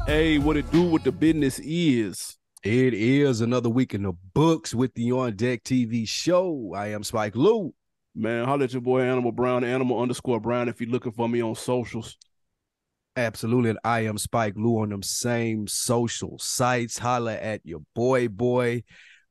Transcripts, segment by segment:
Hey, what it do, what the business is. It is another week in the books with the On Deck TV show. I am Spike Lou. Man, holla at your boy Animal Brown, Animal_Brown if you're looking for me on socials. Absolutely. And I am Spike Lou on them same social sites. Holla at your boy.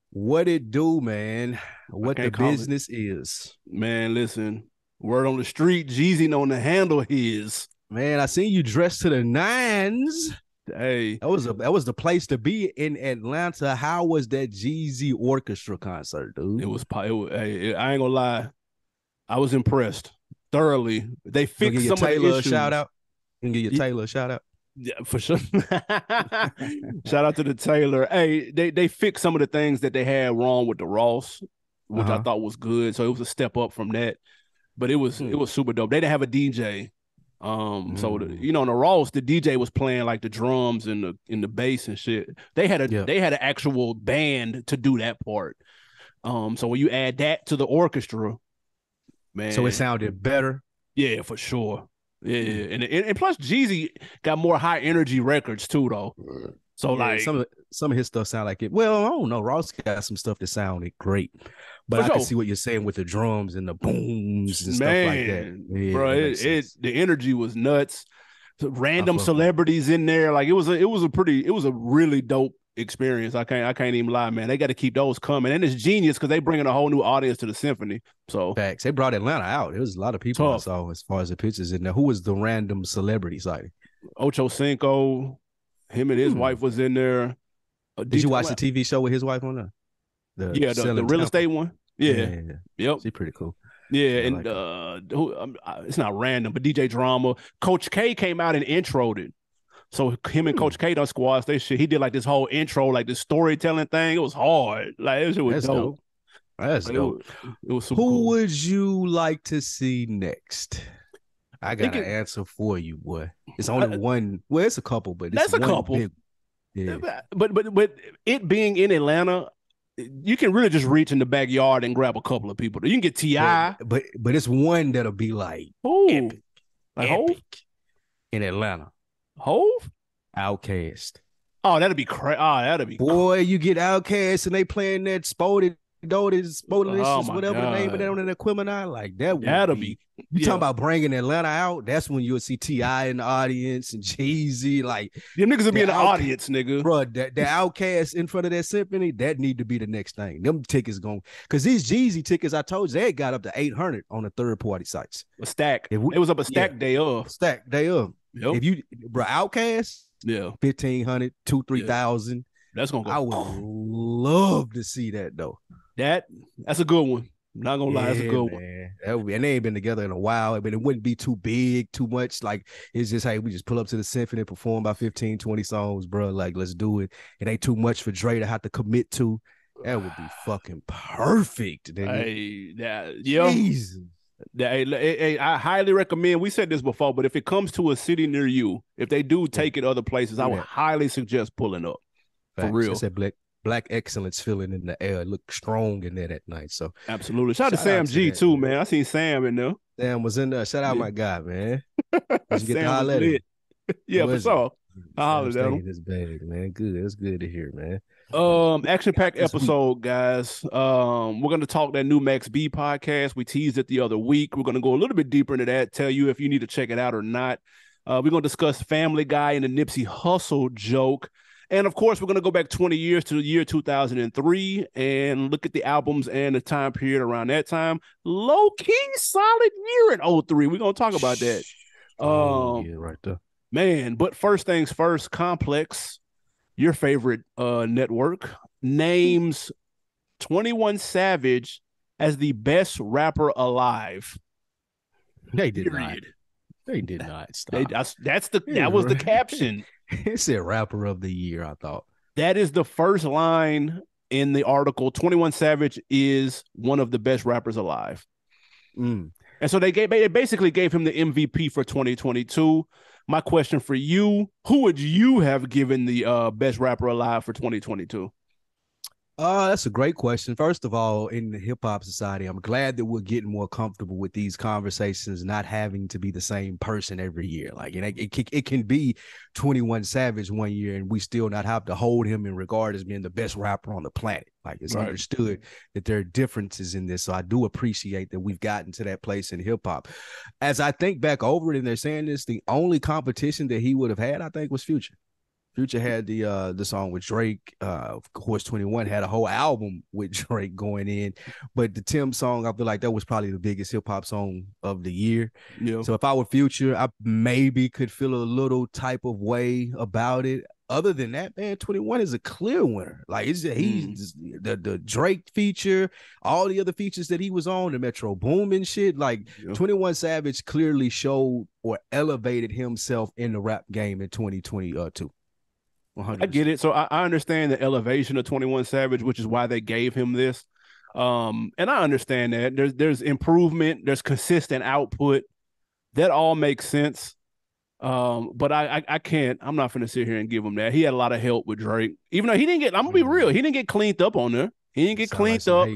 What it do, man? What the business is. Man, listen. Word on the street, Jeezy on the handle his. Man, I seen you dressed to the nines. Hey, that was the place to be in Atlanta. How was that Jeezy orchestra concert, dude? Hey, I ain't gonna lie, I was impressed thoroughly. They fixed some Taylor of the issues. Shout out. You can give your Taylor a shout out. Yeah, for sure. Shout out to the Taylor. Hey, they fixed some of the things that they had wrong with the Ross, which I thought was good. So it was a step up from that. But it was super dope. They didn't have a DJ. So in the Ross, the DJ was playing like the drums and the bass and shit. They had an actual band to do that part. So when you add that to the orchestra, man, so it sounded better. Yeah, for sure. Yeah, and plus Jeezy got more high energy records too, though. So like some of his stuff sound like it. Well, I don't know. Ross got some stuff that sounded great, but I can see what you're saying with the drums and the booms and stuff like that. Yeah, bro, the energy was nuts. Random celebrities in there, like it was a really dope experience. I can't even lie, man. They got to keep those coming, and it's genius because they bringing a whole new audience to the symphony. So facts. They brought Atlanta out. There was a lot of people I saw as far as the pictures in there. Who was the random celebrity sighting? Ocho Cinco, him and his wife was in there. Did you watch the TV show with his wife on there? The real estate one. Yeah. Yep. She's pretty cool. Yeah, and it's not random, but DJ Drama, Coach K came out and introed it. So him and Coach K done squads they shit. He did like this whole intro, like this storytelling thing. It was hard. Like it was dope. That's dope. It was super cool. Who would you like to see next? I got an answer for you, boy. It's only one. Well, it's a couple, but that's a couple. Yeah. But it being in Atlanta, you can really just reach in the backyard and grab a couple of people. You can get T.I. But it's one that'll be like epic. Like epic in Atlanta. Hove? Outkast. Oh, that'd be crazy. Oh, that'd be boy. You get Outkast and they playing that Spotted, whatever the name of that on the Equimini. Like that'll be. You talking about bringing Atlanta out? That's when you'll see T.I. in the audience and Jeezy. Like them niggas will be in the audience, nigga. Bro, the Outkast in front of that symphony, that need to be the next thing. Them tickets going because these Jeezy tickets, I told you, they got up to 800 on the third party sites. A stack. It was up a stack day of. Stack day of. Yep. If you Outkast, 1,500, 2,000-3,000. That's gonna go. I would love to see that though. That's a good one. I'm not gonna lie, that's a good one. And they ain't been together in a while, but it wouldn't be too big, too much. Like it's just hey, we just pull up to the symphony, perform about 15, 20 songs, bro. Like let's do it. It ain't too much for Dre to have to commit to. That would be fucking perfect. Jesus. I highly recommend. We said this before, but if it comes to a city near you, if they do take it other places, I would highly suggest pulling up. Facts. For real. It's that black excellence feeling in the air. It looked strong in there that night. So absolutely. Shout out to Sam G too, man. I seen Sam in there. Sam was in there. Shout out my guy, man. Did you get the holler at him? Yeah, for sure. I hollered at him. This bag, man. Good. It's good to hear, man. Action-packed episode, guys. We're gonna talk that new Max B podcast. We teased it the other week. We're gonna go a little bit deeper into that. Tell you if you need to check it out or not. We're gonna discuss Family Guy and the Nipsey Hussle joke, and of course, we're gonna go back 20 years to the year 2003 and look at the albums and the time period around that time. Low-key solid year in 2003. We're gonna talk about that. Right there, man. But first things first, Complex, your favorite network, names 21 Savage as the best rapper alive. They did not. They did not. Stop. That was the caption. It said rapper of the year, I thought. That is the first line in the article. 21 Savage is one of the best rappers alive. And so they basically gave him the MVP for 2022. My question for you, who would you have given the best rapper alive for 2022? That's a great question. First of all, in the hip hop society, I'm glad that we're getting more comfortable with these conversations, not having to be the same person every year. Like, it can be 21 Savage one year, and we still not have to hold him in regard as being the best rapper on the planet. Like, it's understood that there are differences in this. So I do appreciate that we've gotten to that place in hip hop. As I think back over it, and they're saying this, the only competition that he would have had, I think, was Future. Future had the song with Drake. Of course, 21 had a whole album with Drake going in. But the Tim song, I feel like that was probably the biggest hip hop song of the year. Yeah. So if I were Future, I maybe could feel a little type of way about it. Other than that, man, 21 is a clear winner. Like, he's the Drake feature, all the other features that he was on, the Metro Boomin shit. Like, 21 Savage clearly showed or elevated himself in the rap game in 2022. 100%. I get it. So I understand the elevation of 21 Savage, which is why they gave him this. And I understand that there's improvement, there's consistent output. That all makes sense. But I can't. I'm not gonna sit here and give him that. He had a lot of help with Drake, even though he didn't get. I'm gonna be real. He didn't get cleaned up on there. He didn't get cleaned up.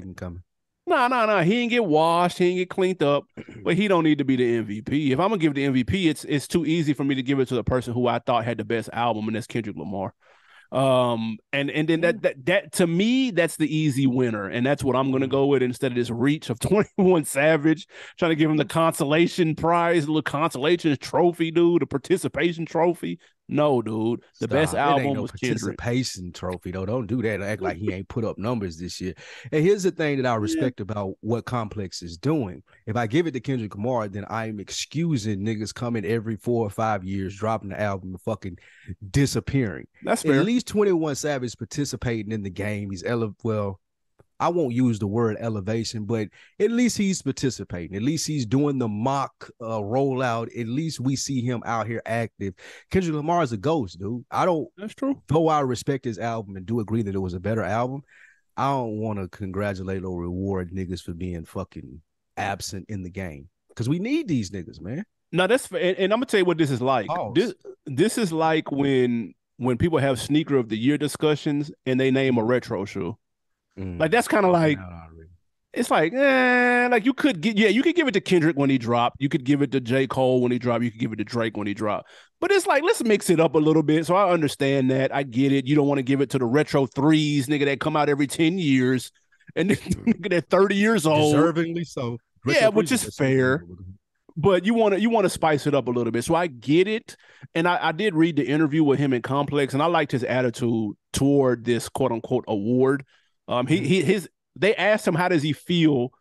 No. He didn't get washed. He didn't get cleaned up. But he don't need to be the MVP. If I'm gonna give the MVP, it's too easy for me to give it to the person who I thought had the best album, and that's Kendrick Lamar. And then that to me, that's the easy winner, and that's what I'm gonna go with instead of this reach of 21 Savage trying to give him the consolation prize, the little consolation trophy, dude, the participation trophy. No, dude, the best album was participation trophy though. Don't do that. Act like he ain't put up numbers this year. And here's the thing that I respect about what Complex is doing. If I give it to Kendrick Lamar, then I'm excusing niggas coming every 4 or 5 years, dropping the album and fucking disappearing. That's fair. At least 21 Savage participating in the game. He's I won't use the word elevation, but at least he's participating. At least he's doing the mock rollout. At least we see him out here active. Kendrick Lamar is a ghost, dude. That's true. Though I respect his album and do agree that it was a better album, I don't want to congratulate or reward niggas for being fucking absent in the game. Because we need these niggas, man. No, that's and I'm gonna tell you what this is like. This is like when people have sneaker of the year discussions and they name a retro shoe. Like, that's kind of like, it's like, like you could give it to Kendrick when he dropped. You could give it to J. Cole when he dropped. You could give it to Drake when he dropped. But it's like, let's mix it up a little bit. So I understand that. I get it. You don't want to give it to the retro threes, nigga, that come out every 10 years. And nigga, they're 30 years old. Deservingly so. Yeah, which is fair. But you want to spice it up a little bit. So I get it. And I did read the interview with him in Complex, and I liked his attitude toward this quote unquote award. They asked him, how does he feel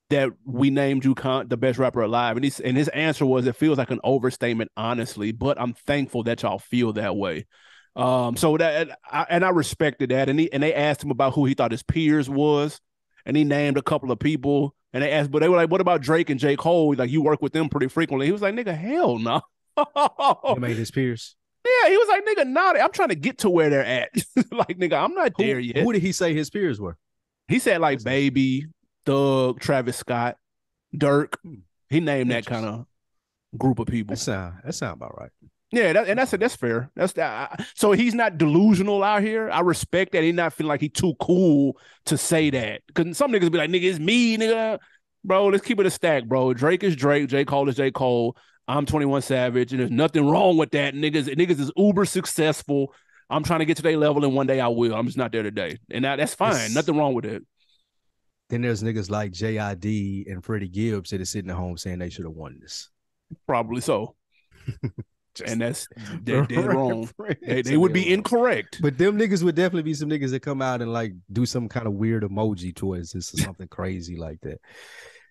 that we named you the best rapper alive? And his answer was, it feels like an overstatement, honestly, but I'm thankful that y'all feel that way. So that I respected that. And they asked him about who he thought his peers was, and he named a couple of people. And but they were like, what about Drake and J. Cole? Like, you work with them pretty frequently. He was like, nigga, hell no. He made his peers. Yeah, he was like, nigga, nah, I'm trying to get to where they're at. Like, nigga, I'm not there yet. Who did he say his peers were? He said like Baby, Thug, Travis Scott, Dirk. He named that kind of group of people. That sound about right. Yeah, that's fair. So he's not delusional out here. I respect that. He's not feeling like he's too cool to say that. Because some niggas be like, nigga, it's me, nigga. Bro, let's keep it a stack, bro. Drake is Drake. J. Cole is J. Cole. I'm 21 Savage, and there's nothing wrong with that. Niggas is uber successful. I'm trying to get to their level, and one day I will. I'm just not there today. And that's fine. Nothing wrong with it. Then there's niggas like J.I.D. and Freddie Gibbs that are sitting at home saying they should have won this. Probably so. And they're wrong. They would be incorrect. But them niggas would definitely be some niggas that come out and like do some kind of weird emoji towards this or something crazy like that.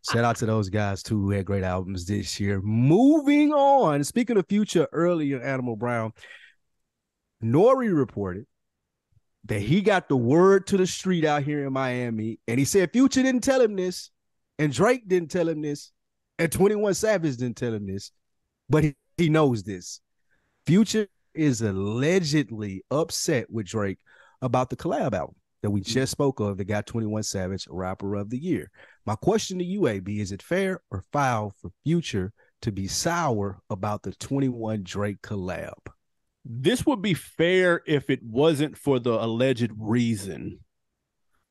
Shout out to those guys too who had great albums this year. Moving on. Speaking of Future, earlier, Animal Brown, Nori reported that he got the word to the street out here in Miami, and he said Future didn't tell him this, and Drake didn't tell him this, and 21 Savage didn't tell him this, but he knows this. Future is allegedly upset with Drake about the collab album that we just spoke of that got 21 Savage Rapper of the Year. My question to you, AB, is it fair or foul for Future to be sour about the 21 Drake collab? This would be fair if it wasn't for the alleged reason.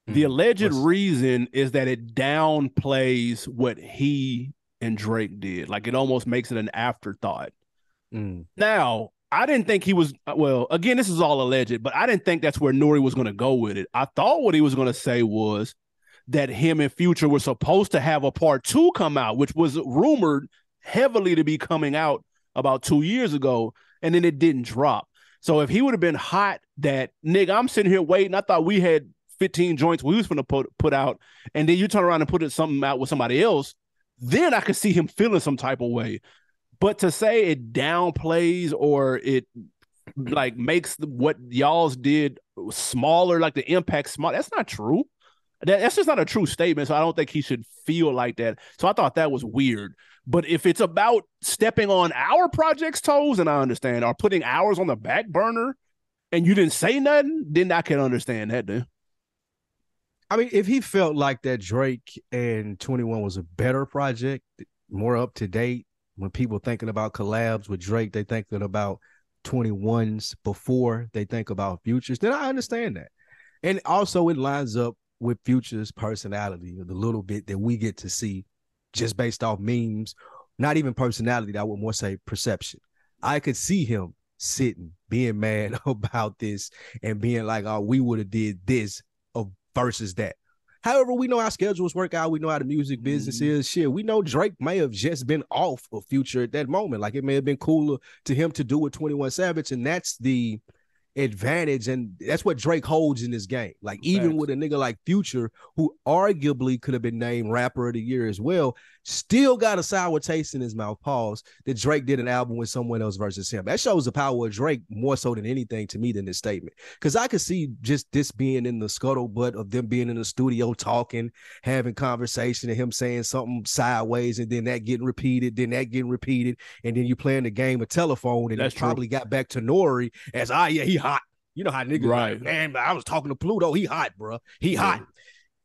The alleged reason is that it downplays what he and Drake did. Like it almost makes it an afterthought. Now, I didn't think he was, well, again, this is all alleged, but I didn't think that's where Nori was going to go with it. I thought what he was going to say was that him and Future were supposed to have a part 2 come out, which was rumored heavily to be coming out about 2 years ago, and then it didn't drop. So if he would have been hot that, nigga, I'm sitting here waiting, I thought we had 15 joints we was going to put out, and then you turn around and put something out with somebody else, then I could see him feeling some type of way. But to say it downplays or it like makes what y'all's did smaller, like the impact small, that's not true. That's just not a true statement. So I don't think he should feel like that. So I thought that was weird. But if it's about stepping on our project's toes, and I understand, or putting ours on the back burner, and you didn't say nothing, then I can understand that, then. I mean, if he felt like that Drake and 21 was a better project, more up to date, when people thinking about collabs with Drake, they thinking about 21s before they think about Futures, then I understand that. And also it lines up with Future's personality, the little bit that we get to see just based off memes, not even personality, I would more say perception. I could see him sitting, being mad about this and being like, oh, we would have did this versus that. However, we know how schedules work out. We know how the music business is. Shit, we know Drake may have just been off of Future at that moment. Like, it may have been cooler to him to do with 21 Savage, and that's the advantage, and that's what Drake holds in this game. Like, even with a nigga like Future, who arguably could have been named Rapper of the Year as well, still got a sour taste in his mouth, pause, that Drake did an album with someone else versus him. That shows the power of Drake more so than anything to me than this statement. Because I could see just this being in the scuttlebutt of them being in the studio talking, having conversation, and him saying something sideways, and then that getting repeated, and then you playing the game of telephone, and it probably got back to Nori as, yeah, he hot. You know how niggas like, man, I was talking to Pluto. He hot, bro. He hot.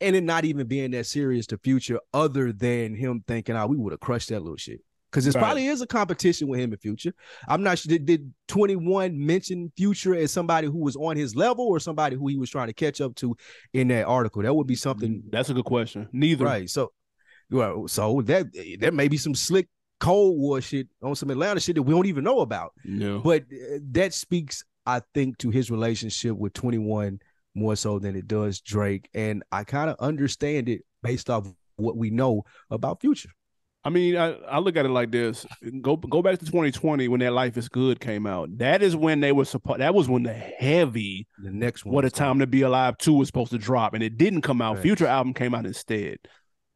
And it not even being that serious to Future, other than him thinking, we would have crushed that little shit. Because this probably is a competition with him and Future. I'm not sure. Did 21 mention Future as somebody who was on his level or somebody who he was trying to catch up to in that article? That would be something. That's a good question. Neither. Right. So that may be some slick Cold War shit on some Atlanta shit that we don't even know about. No. But that speaks, I think, to his relationship with 21 more so than it does Drake. And I kind of understand it based off what we know about Future. I mean, I look at it like this. Go back to 2020 when that Life is Good came out. That is when they were that was when the next one, What a Time to Be Alive 2 was supposed to drop, and it didn't come out. Right. Future album came out instead.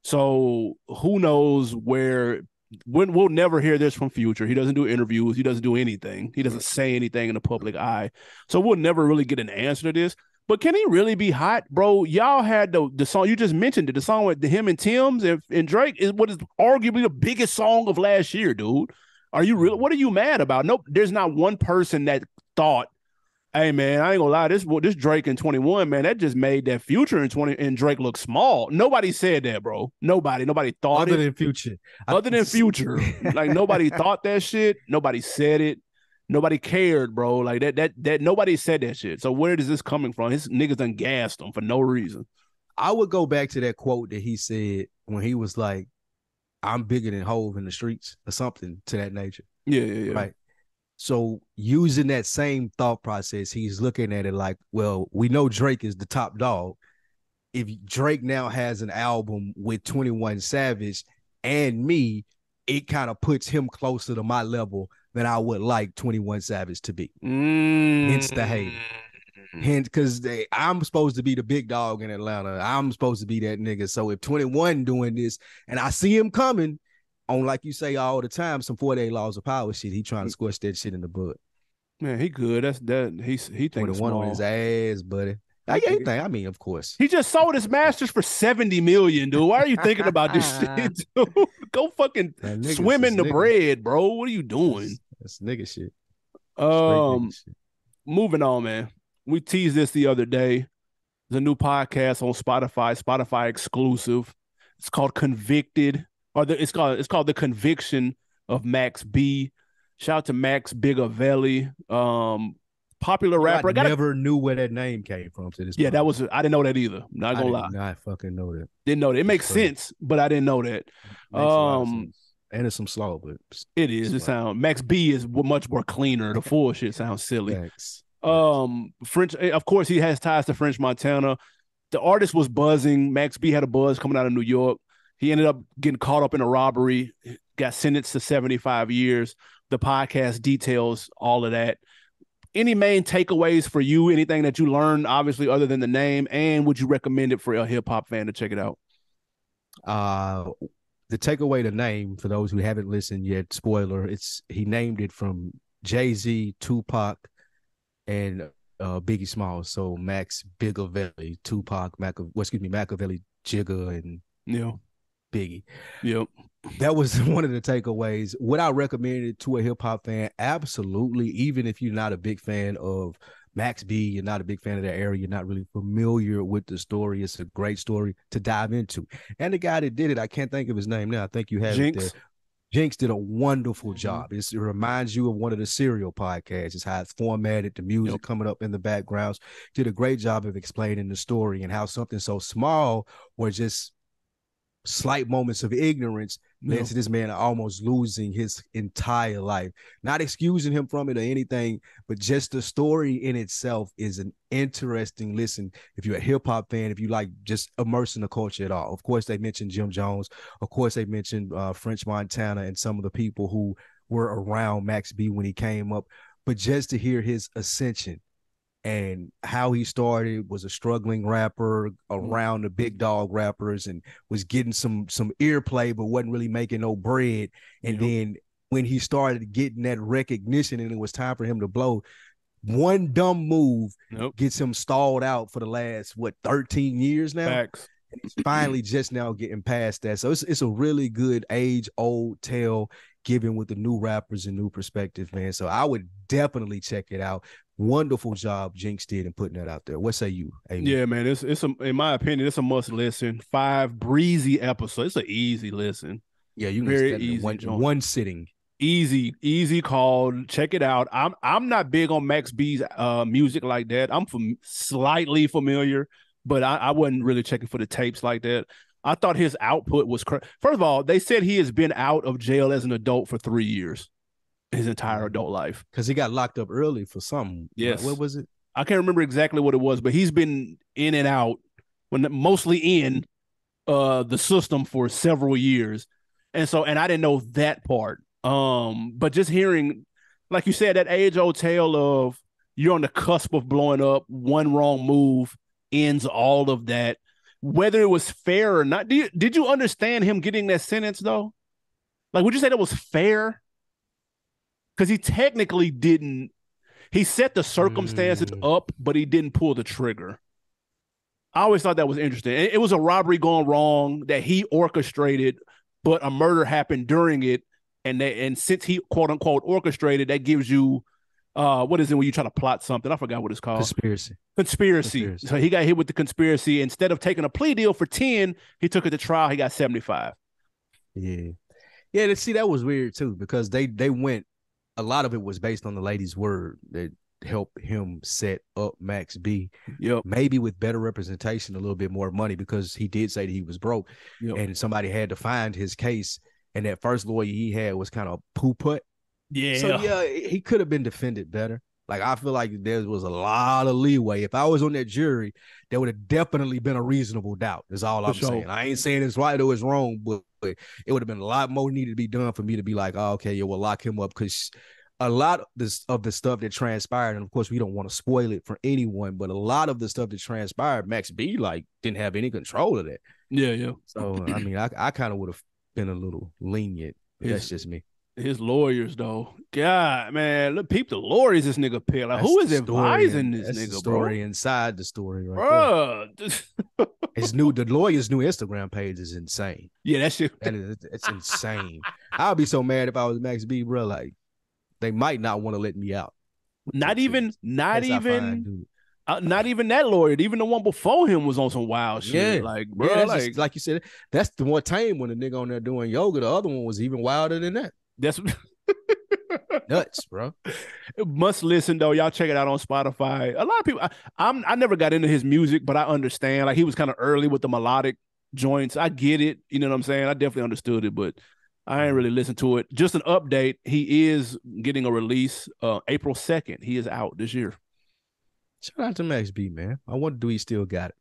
So who knows where. We'll never hear this from Future. He doesn't do interviews. He doesn't do anything. He doesn't say anything in the public eye. So we'll never really get an answer to this. But can he really be hot, bro? Y'all had the song you just mentioned. The song with him and Tim's and Drake is what is arguably the biggest song of last year, dude. Are you really? What are you mad about? Nope. There's not one person that thought, hey man, I ain't gonna lie, this Drake in 21, man, that just made that Future in 20 and Drake look small. Nobody said that, bro. Nobody thought other than Future. Other than Future. Like, nobody thought that shit. Nobody said it. Nobody cared, bro. Like that nobody said that shit. So where is this coming from? His niggas done gassed him for no reason. I would go back to that quote that he said when he was like, I'm bigger than Hove in the streets, or something to that nature. Yeah. Right. So using that same thought process, he's looking at it like, well, we know Drake is the top dog. If Drake now has an album with 21 Savage and me, it kind of puts him closer to my level than I would like 21 Savage to be. Hence the hate. Hence, because I'm supposed to be the big dog in Atlanta. I'm supposed to be that nigga. So if 21 doing this and I see him coming, on, like you say all the time, some 48 Laws of Power shit, he trying to squash that shit in the bud. Man, he good. He thinks small. On his ass, buddy. I mean, of course. He just sold his masters for $70 million, dude. Why are you thinking about this shit, dude? Go fucking swim in the bread, bro. What are you doing? That's nigga shit. Nigga shit. Moving on, man. We teased this the other day. There's a new podcast on Spotify exclusive. It's called Convicted. It's called The Conviction of Max B. Shout out to Max Bigavelli. popular rapper. I never knew where that name came from to this Yeah, point. I didn't know that either. Not gonna lie. I did not fucking know that. Didn't know that. It makes sense, but I didn't know that. Makes a lot of sense. And it's some slow, but it is. It sounds Max B is much more cleaner. The full shit sounds silly. Thanks. French, of course, he has ties to French Montana. The artist was buzzing. Max B had a buzz coming out of New York. He ended up getting caught up in a robbery, got sentenced to 75 years. The podcast details all of that. Any main takeaways for you? Anything that you learned, obviously, other than the name? And would you recommend it for a hip-hop fan to check it out? The takeaway, the name, for those who haven't listened yet, spoiler, he named it from Jay-Z, Tupac, and Biggie Smalls. So Max Bigavelli, Tupac, Machiavelli, Jigga, and Biggie. Yep. That was one of the takeaways. Would I recommend it to a hip-hop fan? Absolutely. Even if you're not a big fan of Max B, you're not a big fan of that era, you're not really familiar with the story, it's a great story to dive into. And the guy that did it, I can't think of his name now. I think you have Jinx. it there. Jinx did a wonderful job. It reminds you of one of the Serial podcasts. It's how it's formatted, the music coming up in the backgrounds. Did a great job of explaining the story and how something so small or just slight moments of ignorance led to this man almost losing his entire life. Not excusing him from it or anything, but just the story in itself is an interesting listen. If you're a hip-hop fan, if you like just immersing the culture at all. Of course, they mentioned Jim Jones. Of course, they mentioned French Montana and some of the people who were around Max B when he came up. But just to hear his ascension and how he started, was a struggling rapper around the big dog rappers and was getting some earplay, but wasn't really making no bread. And then when he started getting that recognition and it was time for him to blow, one dumb move gets him stalled out for the last, 13 years now? Facts. And he's finally just now getting past that. So it's a really good age-old tale given with the new rappers and new perspective, man. So I would definitely check it out. Wonderful job Jinx did in putting that out there. What say you, Amy? Yeah, man, it's in my opinion, it's a must listen. 5 breezy episodes. It's an easy listen. Yeah, you can very easy one sitting. Easy call. Check it out. I'm not big on Max B's music like that. I'm slightly familiar, but I wasn't really checking for the tapes like that. I thought his output was first of all, they said he has been out of jail as an adult for 3 years. His entire adult life, because he got locked up early for something. Yes. What was it? I can't remember exactly what it was, but he's been in and out, mostly in the system for several years, and I didn't know that part. But just hearing, like you said, that age-old tale of you're on the cusp of blowing up, one wrong move ends all of that. Whether it was fair or not, did you understand him getting that sentence though? Like, would you say that was fair? Because he technically didn't. He set the circumstances up, but he didn't pull the trigger. I always thought that was interesting. It was a robbery gone wrong that he orchestrated, but a murder happened during it. And since he quote unquote orchestrated, that gives you what is it when you try to plot something? I forgot what it's called. Conspiracy. So he got hit with the conspiracy. Instead of taking a plea deal for 10, he took it to trial. He got 75. Yeah. See, that was weird too, because they went. A lot of it was based on the lady's word that helped him set up Max B. Maybe with better representation, a little bit more money, because he did say that he was broke and somebody had to find his case. And that first lawyer he had was kind of poo-put. Yeah. So he could have been defended better. Like, I feel like there was a lot of leeway. If I was on that jury, there would have definitely been a reasonable doubt. That's all I'm saying. I ain't saying it's right or it's wrong, but it would have been a lot more needed to be done for me to be like, oh, okay, we'll lock him up, because a lot of the stuff that transpired, and of course we don't want to spoil it for anyone, but a lot of the stuff that transpired, Max B didn't have any control of that. Yeah. So I mean, I kind of would have been a little lenient. That's just me. His lawyers, though, God, man, look, peep the lawyers this nigga picked. Like, who is advising this nigga, the story bro? Inside the story, right, bro. The lawyer's new Instagram page is insane. Yeah, that shit. It's insane. I'll be so mad if I was Max B, bro. Like, they might not want to let me out. Not even that lawyer. Even the one before him was on some wild shit. Yeah. Like, bro, like you said, that's the more tame when the nigga on there doing yoga. The other one was even wilder than that. That's Nuts, bro. Must listen though. Y'all check it out on Spotify. A lot of people. I never got into his music, but I understand. Like he was kind of early with the melodic joints. I get it. You know what I'm saying? I definitely understood it, but I ain't really listened to it. Just an update. He is getting a release April 2nd. He is out this year. Shout out to Max B, man. I wonder do he still got it.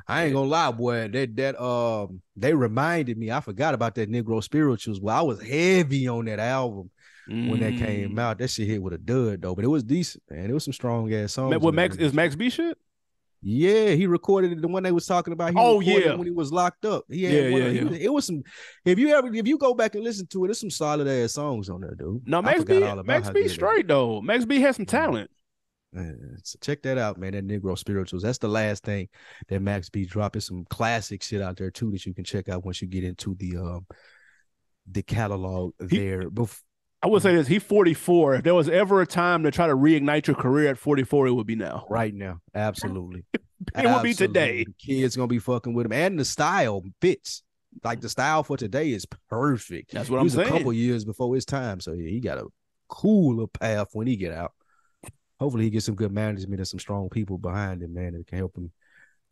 I ain't gonna lie, boy. They reminded me. I forgot about that Negro Spirituals. Well, I was heavy on that album when that came out. That shit hit with a dud though, but it was decent, man. It was some strong ass songs. What Max B shit? Yeah, he recorded it. The one they was talking about. When he was locked up. It was some. If you go back and listen to it, there's some solid ass songs on there, dude. No, Max B straight though. Max B has some talent. So check that out, man. That Negro Spirituals. That's the last thing that Max B dropped. There's some classic shit out there too that you can check out once you get into the catalog there. I would say this: he's 44. If there was ever a time to try to reignite your career at 44, it would be now. Right now, absolutely. It would be today. The kids gonna be fucking with him, and the style fits. Like the style for today is perfect. That's what I'm saying. A couple years before his time, so yeah, he got a cooler path when he get out. Hopefully he gets some good management and some strong people behind him, man, that can help him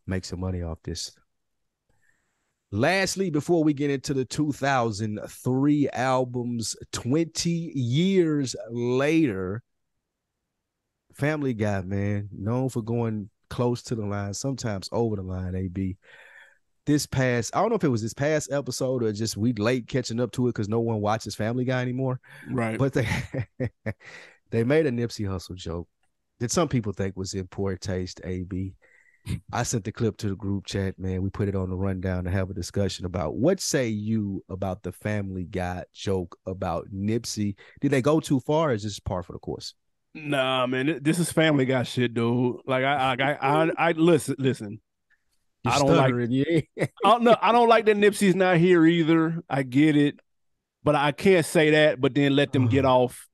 make some money off this. Lastly, before we get into the 2003 albums, 20 years later, Family Guy, man, known for going close to the line, sometimes over the line, AB. I don't know if it was this past episode or just we late catching up to it because no one watches Family Guy anymore. Right. But they made a Nipsey Hussle joke that some people think was in poor taste, AB. I sent the clip to the group chat, man. We put it on the rundown to have a discussion about what say you about the Family Guy joke about Nipsey. Did they go too far or is this par for the course? Nah, man, this is Family Guy shit, dude. Like I listen. You're I don't like I don't like that Nipsey's not here either. I get it. But I can't say that, but then let them get off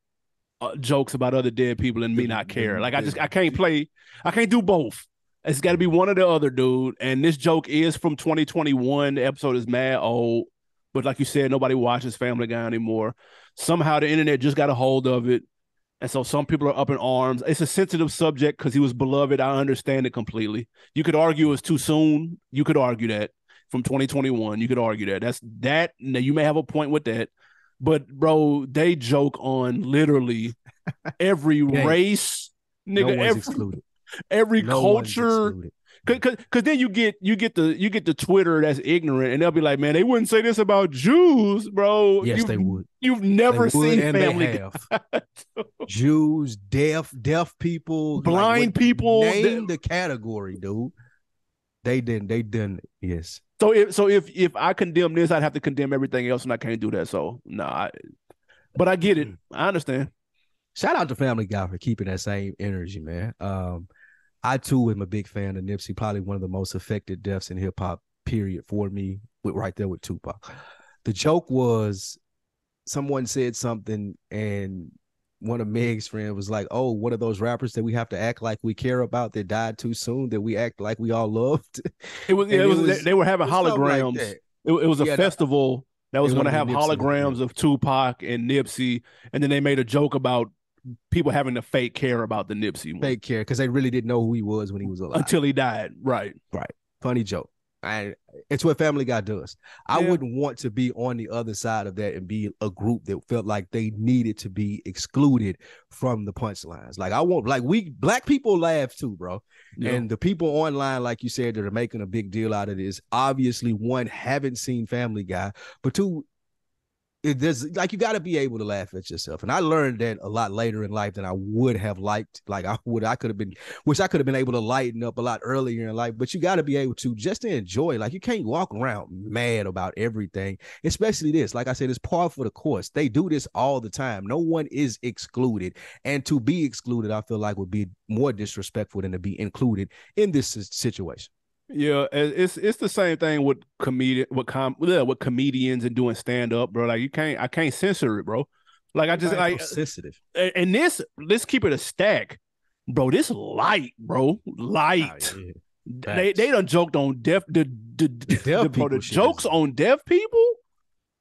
jokes about other dead people and me not care. Like I can't do both. It's got to be one or the other, dude. And this joke is from 2021. The episode is mad old, but like you said, nobody watches Family Guy anymore. Somehow the internet just got a hold of it, and so some people are up in arms. It's a sensitive subject because he was beloved. I understand it completely. You could argue it's too soon. You could argue that from 2021. You could argue that. That's that. Now you may have a point with that. But bro, they joke on literally every race, nigga, every culture. Cause then you get the Twitter that's ignorant, and they'll be like, man, they wouldn't say this about Jews, bro. Yes, they would. You've never seen Family Guy. Jews, deaf people, blind people. Name the category, dude. They didn't. Yes. So if I condemn this, I'd have to condemn everything else, and I can't do that. So but I get it. I understand. Shout out to Family Guy for keeping that same energy, man. I too am a big fan of Nipsey. Probably one of the most affected deaths in hip hop. Period for me. Right there with Tupac. The joke was someone said something, and one of Meg's friends was like, "Oh, one of those rappers that we have to act like we care about that died too soon that we act like we all loved." It was they were having holograms. Like it was a festival that was going to have holograms of Tupac and Nipsey, and then they made a joke about people having to fake care about the Nipsey one. Fake care because they really didn't know who he was when he was alive until he died. Right. Funny joke. It's what Family Guy does. I wouldn't want to be on the other side of that and be a group that felt like they needed to be excluded from the punchlines. Like we black people laugh too, bro. Yeah. And the people online, like you said, that are making a big deal out of this, obviously, one, haven't seen Family Guy, but two, there's like you got to be able to laugh at yourself, and I learned that a lot later in life than I would have liked. Like I could have been able to lighten up a lot earlier in life. But you got to be able to just to enjoy. Like you can't walk around mad about everything, especially this. Like I said, it's par for the course. They do this all the time. No one is excluded, and to be excluded, I feel like would be more disrespectful than to be included in this situation. Yeah, it's the same thing with comedians and doing stand up, bro. Like I can't censor it, bro. Like I just like sensitive. And this, let's keep it a stack, bro. This light, bro, light. Oh, yeah. They done joked on deaf the jokes on deaf people,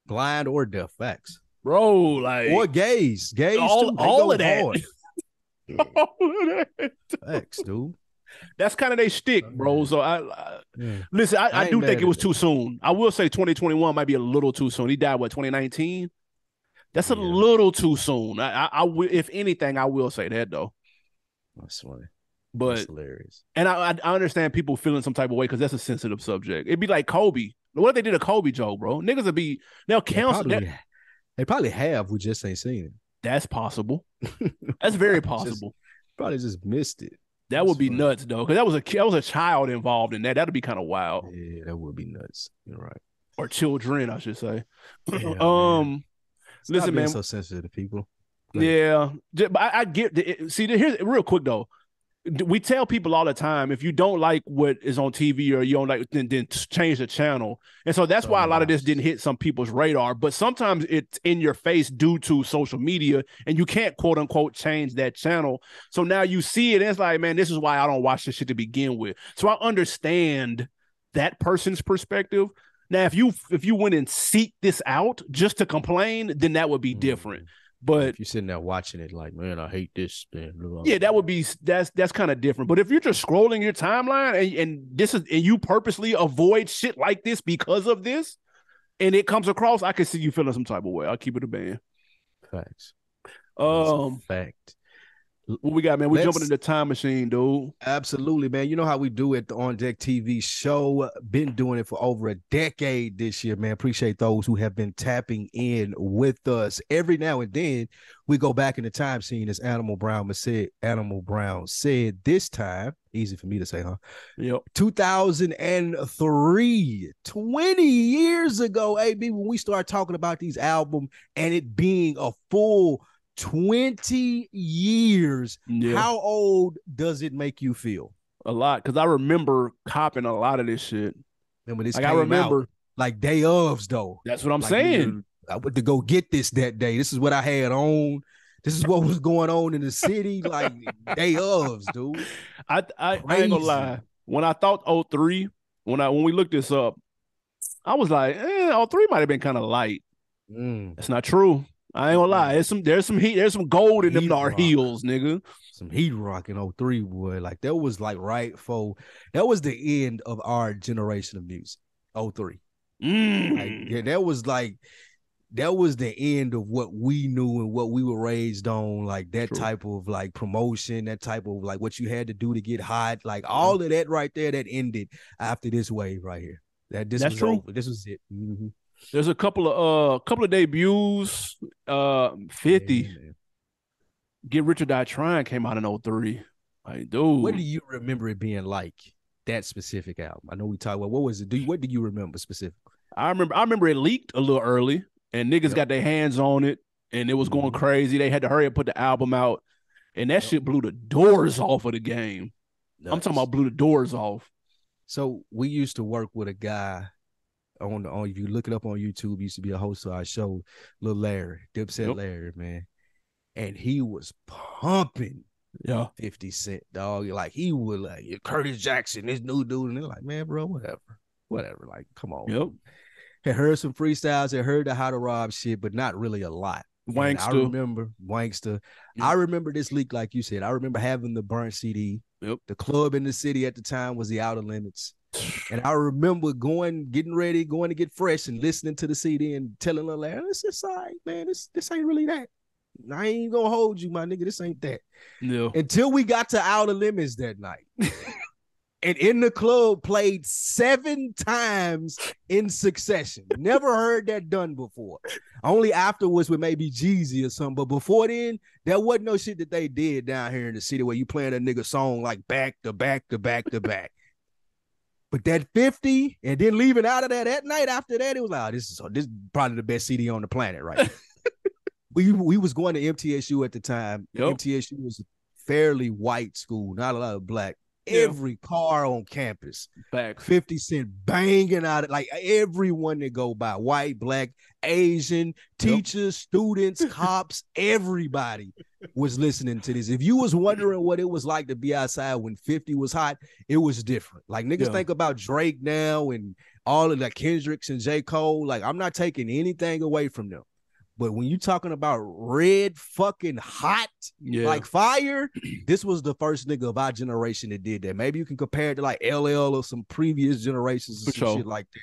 blind or deaf. Facts. bro. Or Like gays all too. They all go of that. hard. All of that. Facts, dude. That's kind of they stick, bro. So Yeah. listen. I I ain't do think mad it at was it. too soon. I will say 2021 might be a little too soon. He died what 2019. That's a Yeah, little too soon. I will, if anything, I will say that though. that's funny. That's But hilarious. and I understand people feeling some type of way because that's a sensitive subject. It'd be like Kobe. What if they did a Kobe joke, bro? Niggas would be they'll They cancel that. probably have. We just ain't seen That's possible. That's very just possible. probably just missed it. That That's would be funny. nuts though, because that was a child involved in that. That'd be kind of wild. Yeah, that would be nuts. You're right. Or children, I should say. Yeah, man. Stop Listen, being man. so sensitive to people. Yeah, but I get it. See, here's real quick though. We tell people all the time, if you don't like what is on TV or you don't like, then change the channel. And so that's why a lot of this didn't hit some people's radar. But sometimes it's in your face due to social media, and you can't quote unquote change that channel. So now you see it, and it's like, man, this is why I don't watch this shit to begin with. So I understand that person's perspective. Now, if you went and seek this out just to complain, then that would be different. But if you're sitting there watching it, like, man, I hate this. Man. Yeah, that's kind of different. But if you're just scrolling your timeline and you purposely avoid shit like this because of this, and it comes across, I can see you feeling some type of way. I'll keep it a band. Facts. Fact. What we got, man? We jumping in the time machine, dude. Absolutely, man. You know how we do it, the On Deck TV show. Been doing it for over a decade this year, man. Appreciate those who have been tapping in with us. Every now and then, we go back in the time machine, as Animal Brown said. This time, easy for me to say, huh? Yep. 2003, 20 years ago, AB, when we start talking about these albums and it being a full 20 years. Yeah. How old does it make you feel? A lot, because I remember copping a lot of this shit. And when this came out, like day ofs, though. That's what I'm saying. I went to go get this that day. This is what I had on. This is what was going on in the city. Like day ofs, dude. I ain't gonna lie. When I thought 03, when we looked this up, I was like, 03 might have been kind of light. That's not true. I ain't gonna lie. There's some heat. There's some gold in them our heels, nigga. Some heat rock in 03, boy. Like that was like that was the end of our generation of music. 03. Like, yeah, that was the end of what we knew and what we were raised on. Like that type of like promotion, that type of like what you had to do to get hot. Like all of that right there, that ended after this wave right here. That's true. Over. This was it. Mm-hmm. There's a couple of debuts. 50. Get Rich or Die Trying came out in 03. Like, dude. What do you remember it being like, that specific album? I know we talked about what was it? What do you remember specifically? I remember it leaked a little early and niggas got their hands on it and it was going crazy. They had to hurry up, put the album out, and that shit blew the doors off of the game. Nuts. I'm talking about blew the doors off. So we used to work with a guy on if you look it up on YouTube, used to be a host of our show, Lil Larry, Dipset Larry, man. And he was pumping 50 Cent, dog. Like he would like Curtis Jackson, this new dude, and they're like, man, bro, whatever. Like, come on. Yep. Had heard some freestyles, had heard the How to Rob shit, but not really a lot. Wankster. I remember Wankster. Yep. I remember this leak, like you said. I remember having the burnt CD. Yep. The club in the city at the time was the Outer Limits. And I remember getting ready, going to get fresh and listening to the CD and telling Lil Larry, this is all right, man. This ain't really that. I ain't gonna hold you, my nigga. This ain't that. No. Until we got to Outer Limits that night. And In the Club played 7 times in succession. Never heard that done before. Only afterwards with maybe Jeezy or something. But before then, there wasn't no shit that they did down here in the city where you playing a nigga song like back to back to back to back. But that 50 and then leaving out of that night after that, it was like, this is probably the best CD on the planet, right? we was going to MTSU at the time. Yep. MTSU was a fairly white school, not a lot of black. Every car on campus, back 50 Cent banging out it, like everyone that go by, white, black, Asian, teachers, students, cops, everybody was listening to this. If you was wondering what it was like to be outside when 50 was hot, it was different. Like niggas think about Drake now and all of the Kendricks and J. Cole. Like I'm not taking anything away from them, But when you talking about red fucking hot, like fire, this was the first nigga of our generation that did that. Maybe you can compare it to like LL or some previous generations or some shit like that.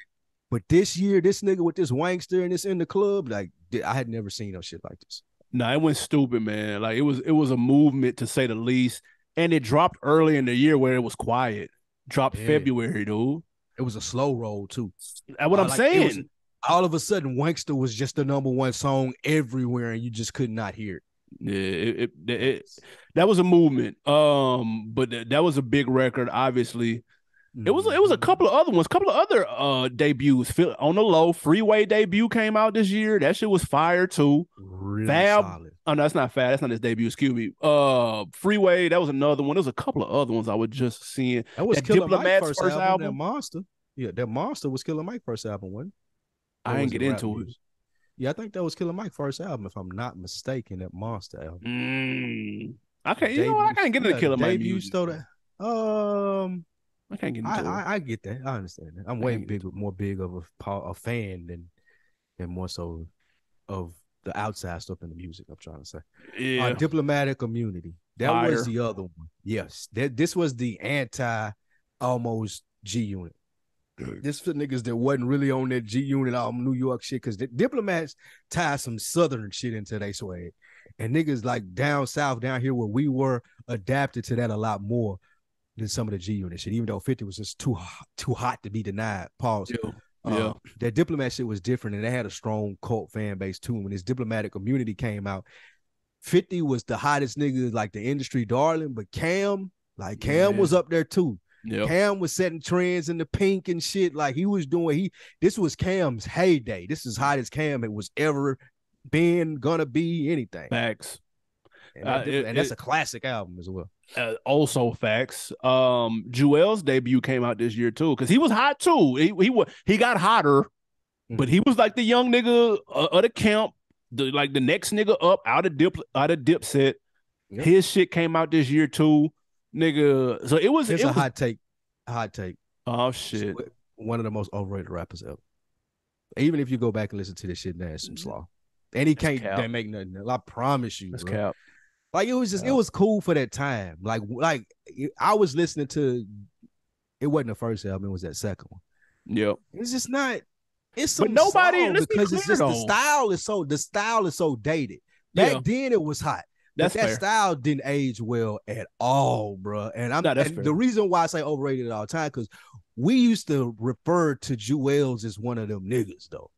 But this year, this nigga with this wankster and this in the club, like I had never seen no shit like this. Nah, it went stupid, man. Like it was a movement to say the least. And it dropped early in the year where it was quiet. Dropped February, dude. It was a slow roll too. That's what I'm saying. All of a sudden, Wankster was just the #1 song everywhere, and you just could not hear it. Yeah, that was a movement. But that was a big record. Obviously, it was a couple of other ones, couple of other debuts. On the low, Freeway debut came out this year. That shit was fire too. Really Fab. Solid. Oh no, that's not Fab. That's not his debut. Excuse me. Freeway. That was another one. There was a couple of other ones I was just seeing. That was Killer Mike's first album. That Monster. Yeah, that Monster was Killer Mike's first album, wasn't it? I didn't get into it. Yeah, I think that was Killer Mike's first album, if I'm not mistaken. That Monster album. I can't. You know what? I can't get into Killer Mike. I can't get into it. I get that. I understand that. I'm way more big of a fan than more so of the outside stuff in the music. I'm trying to say. Yeah. Diplomatic Immunity. That was the other one. Yes. This was the almost G Unit. This for niggas that wasn't really on that G Unit New York shit, because the Diplomats tie some Southern shit into their swag. And niggas like down south, down here where we were, adapted to that a lot more than some of the G Unit shit, even though 50 was just too hot to be denied. Pause. Yeah. That Diplomat shit was different, and they had a strong cult fan base too. When this Diplomatic Immunity came out, 50 was the hottest nigga, like the industry darling, but Cam was up there too. Yep. Cam was setting trends in the pink and shit. Like he was doing, this was Cam's heyday. This is hot as Cam it was ever been, gonna be, anything. Facts. And that's a classic album as well. Also facts. Jewel's debut came out this year too, because he was hot too. He got hotter, but he was like the young nigga of the camp, the next nigga up out of Dipset. Yep. His shit came out this year too. Nigga, so it was a hot take. Oh shit. One of the most overrated rappers ever. Even if you go back and listen to this shit now, it's some slaw. And he can't make nothing. I promise you. That's bro. Cap. Like it was just, it was cool for that time. Like I was listening to, it wasn't the first album, it was that second one. Yep. It's just not. It's some but nobody because it's just the style is so dated. Back then it was hot. That style didn't age well at all, bro. And the reason why I say overrated all the time, because we used to refer to Jewels as one of them niggas, though.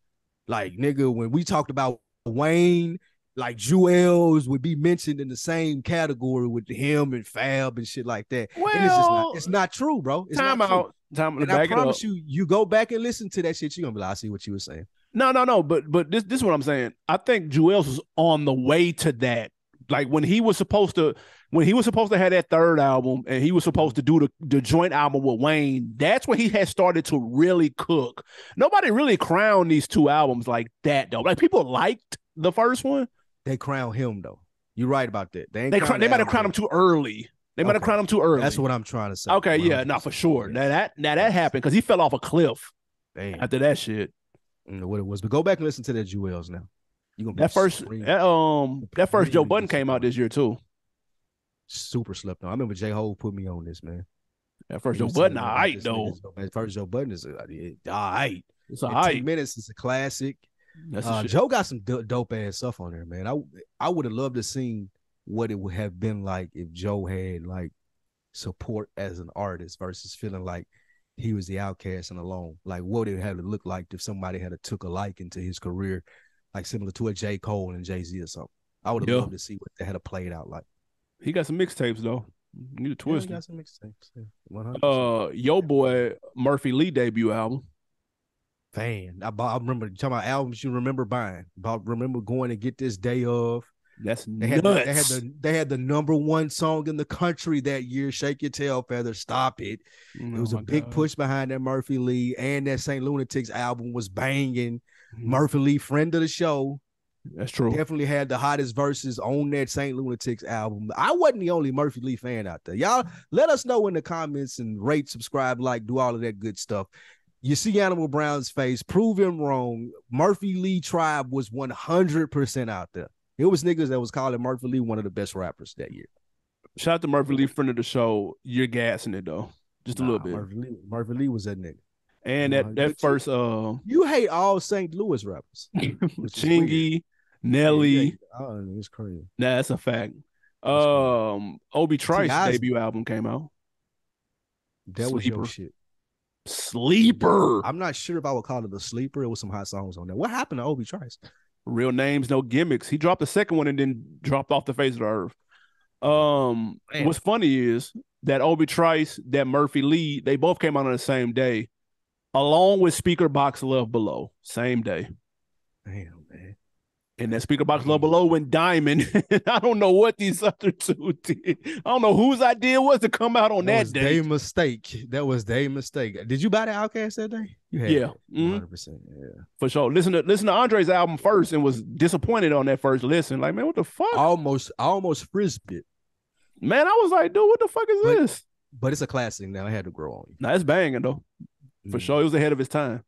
Like, nigga, when we talked about Wayne, like Jewels would be mentioned in the same category with him and Fab and shit like that. Well, and it's not true, bro. It's time not out. True. Time and I promise you go back and listen to that shit, you're gonna be like, I see what you were saying. No. But this is what I'm saying. I think Jewels was on the way to that. Like when he was supposed to have that third album and he was supposed to do the joint album with Wayne, that's when he had started to really cook. Nobody really crowned these two albums like that though. Like people liked the first one. They crowned him though. You're right about that. They might have crowned him too early. Might have crowned him too early. That's what I'm trying to say. Okay, yeah, for sure. Now that happened because he fell off a cliff. Damn. After that shit. I don't know what it was, but go back and listen to that Jewels now. That first Joe Budden came out this year too. Super slept on. I remember J-Ho put me on this, man. That first Joe Budden, all right though. First Joe Budden is all right. It's all right. 2 minutes is a classic. Joe got some dope ass stuff on there, man. I would have loved to seen what it would have been like if Joe had like support as an artist versus feeling like he was the outcast and alone. Like what it had to look like if somebody had took a liking to his career, like similar to a J. Cole and Jay-Z or something. I would have loved to see what they had played out like. He got some mixtapes though. You need to twist. He got some mixtapes. Yeah. Yo boy Murphy Lee debut album. Fan. I remember talking about albums you remember buying. Remember going to get this day of. That's nuts. They had the #1 song in the country that year, Shake Your Tail Feather, Stop It. It was a big push behind that Murphy Lee, and that St. Lunatics album was banging. Murphy Lee, friend of the show. That's true. Definitely had the hottest verses on that St. Lunatics album. I wasn't the only Murphy Lee fan out there. Y'all let us know in the comments and rate, subscribe, like, do all of that good stuff. You see Animal Brown's face. Prove him wrong. Murphy Lee Tribe was 100% out there. It was niggas that was calling Murphy Lee one of the best rappers that year. Shout out to Murphy Lee, friend of the show. You're gassing it though, just a little bit. Murphy Lee was that nigga. And that first you hate all St. Louis rappers. Chingy, Nelly. Oh, it's crazy. Nah, that's a fact. Obi Trice's debut album came out. That was your shit. Sleeper. I'm not sure if I would call it a sleeper. It was some hot songs on there. What happened to Obi Trice? Real names, no gimmicks. He dropped the second one and then dropped off the face of the earth. What's funny is that Obi Trice, that Murphy Lee, they both came out on the same day, along with Speaker Box Love Below, same day. Damn, man. And that Speaker Box Love Below went diamond. I don't know what these other two did. I don't know whose idea was to come out on that day. That was their mistake. Did you buy the Outkast that day? You had yeah, 100%. Yeah, for sure. Listen to Andre's album first and was disappointed on that first listen. Like, man, what the fuck? Almost frisbee. Man, I was like, dude, what the fuck is this? But it's a classic now. It had to grow on you. Nah, it's banging though. For sure, it was ahead of his time.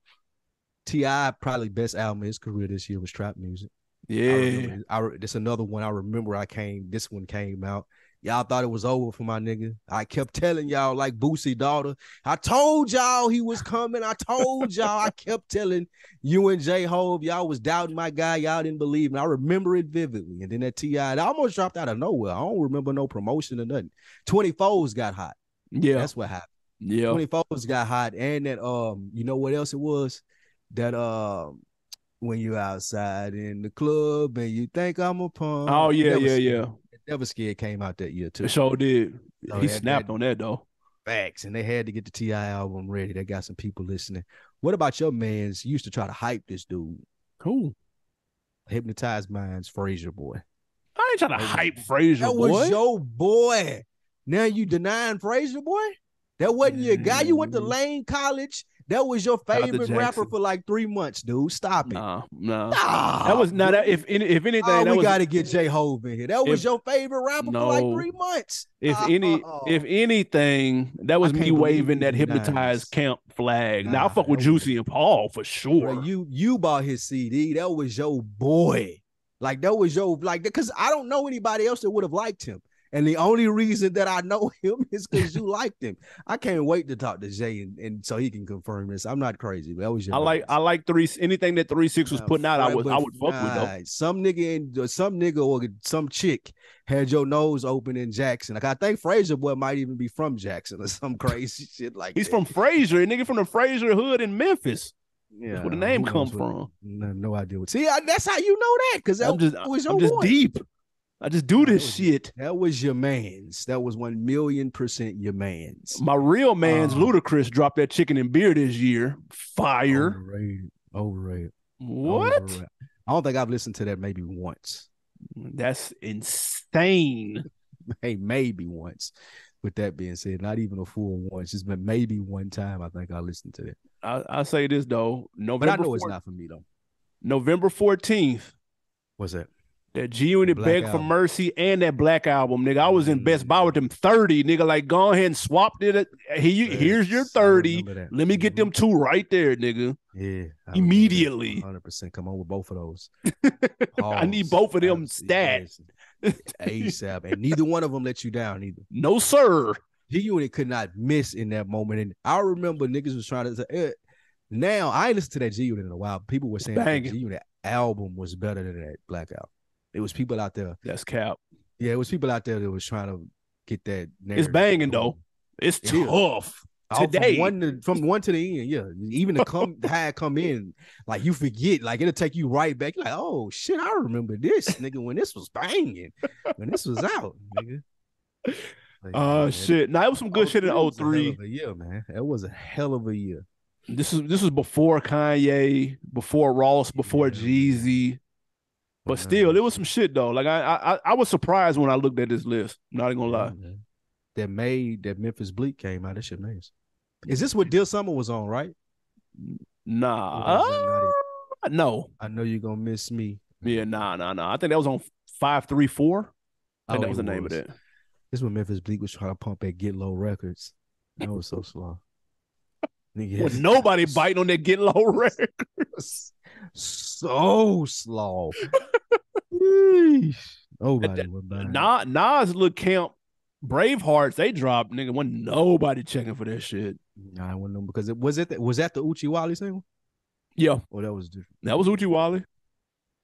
T.I. probably best album of his career this year was Trap Music. Yeah, that's another one I remember. This one came out. Y'all thought it was over for my nigga. I kept telling y'all, like Boosie daughter, I told y'all he was coming. I told y'all. I kept telling you and J-Hove, y'all was doubting my guy. Y'all didn't believe me. I remember it vividly. And then that T.I., it almost dropped out of nowhere. I don't remember no promotion or nothing. 24s got hot. Yeah, that's what happened. Yeah, 24s got hot. And that you know what else it was? That when you outside in the club and you think I'm a punk. Oh yeah. Never Scared came out that year too. It sure did. So he snapped on that though. Facts, and they had to get the T.I. album ready. They got some people listening. What about your man's? You used to try to hype this dude. Who? Hypnotized Minds, Frazier boy. I ain't trying to hype Frazier boy. That was your boy. Now you denying Frazier boy? That wasn't your guy. You went to Lane College. That was your favorite rapper for like 3 months, dude. Stop it. Nah. That was not that. If anything, we got to get J-Hove in here. That was your favorite rapper for like 3 months. If anything, that was me waving that Hypnotized Camp flag. Now I fuck with Juicy and Paul for sure. Bro, you bought his CD. That was your boy. Like that was your because I don't know anybody else that would have liked him. And the only reason that I know him is because you liked him. I can't wait to talk to Jay and so he can confirm this. I'm not crazy. But that was your I like anything that 3-6 was putting out. I would fuck with though. Some nigga or some chick had your nose open in Jackson. Like I think Frazier boy might even be from Jackson or some crazy shit like He's from Frazier, a nigga from the Frazier hood in Memphis. Yeah, that's where the name comes from. No idea. See, that's how you know that because I'm just deep. I just do this shit. That was your man's. That was 1,000,000% your man's. My real man's Ludacris dropped that chicken and beer this year. Fire. Overrated. What? Overrated. I don't think I've listened to that maybe once. That's insane. Hey, maybe once. With that being said, not even a full once. Just been maybe one time I think I listened to that. I say this though. But I know it's not for me though. November 14th. What's that? That G-Unit Beg for Mercy and that Black Album, nigga. I was in Best Buy with them 30, nigga. Like, go ahead and swap it. Here's your 30. Let me get them 2 right there, nigga. Yeah. Immediately. 100%. Come on with both of those. I need both of them stat. ASAP. And neither one of them let you down either. No, sir. G-Unit could not miss in that moment. And I remember niggas was trying to say, now, I ain't listened to that G-Unit in a while. People were saying that G-Unit album was better than that Black Album. It was people out there. That's cap. Yeah, it was people out there that was trying to get that narrative. It's banging though. It's tough. Today. From one to the end, yeah. Even to come in, like you forget, like it'll take you right back. You're like, oh shit, I remember this, nigga, when this was banging, when this was out, nigga. Like, shit. Now it was some good shit in 03. Yeah, man. That was a hell of a year. This was before Kanye, before Ross, before Jeezy. But still, it was some shit though. Like I was surprised when I looked at this list. Not even gonna lie. That Memphis Bleak came out. That shit nice. Is this what Dear Summer was on, right? Nah. No. I know you're gonna miss me. Yeah, nah. I think that was on 534. I think that was the name of it. This is when Memphis Bleak was trying to pump at Get Low Records. That was so slow. With nobody biting on that Get Low record. So slow. Nobody would buy it. Nas little camp Bravehearts, they dropped, nigga. Wasn't nobody checking for that shit. Nah, I wouldn't know because it was that the Uchi Wally single? Yeah. Oh, that was different. That was Uchi Wally.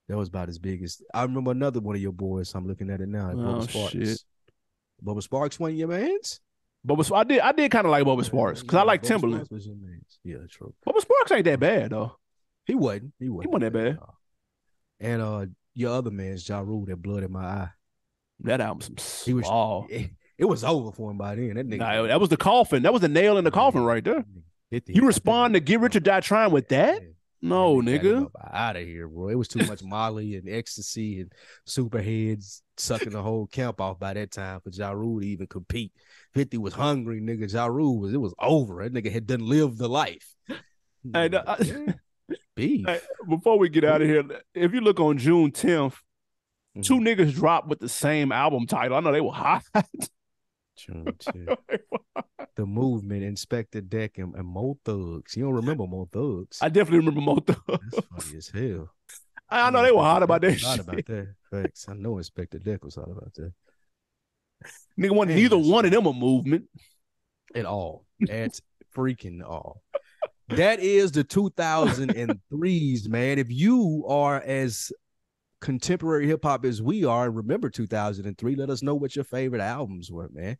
That was about as big as I remember another one of your boys. I'm looking at it now. Bubba Sparks. Shit. Bubba Sparks, one of your mans? I did kind of like Bubba Sparks because I like Timberland. Yeah, true. Bubba Sparks ain't that bad though. He wasn't that bad. And your other man's Ja Rule, That Blood in My Eye. That album's some small. It was over for him by then. That nigga. That was the coffin. That was the nail in the coffin right there. You respond to Get Rich or Die Trying with that? Yeah. No, nigga. Out of here, bro. It was too much Molly and ecstasy and superheads sucking the whole camp off by that time for Ja Rule to even compete. 50 was hungry, nigga. Ja Rule it was over. That nigga had done lived the life. Hey, beef. Hey, before we get out of here, if you look on June 10th, two niggas dropped with the same album title. I know they were hot. June 10th. The Movement, Inspector Deck, and Mo Thugs. You don't remember Mo Thugs? I definitely remember Mo Thugs. That's funny as hell. I know they were hot about that shit. About that. Facts. I know Inspector Deck was hot about that. Nigga wasn't neither one of them a movement. At all. At freaking all. That is the 2003s, man. If you are as contemporary hip-hop as we are, remember 2003, let us know what your favorite albums were, man.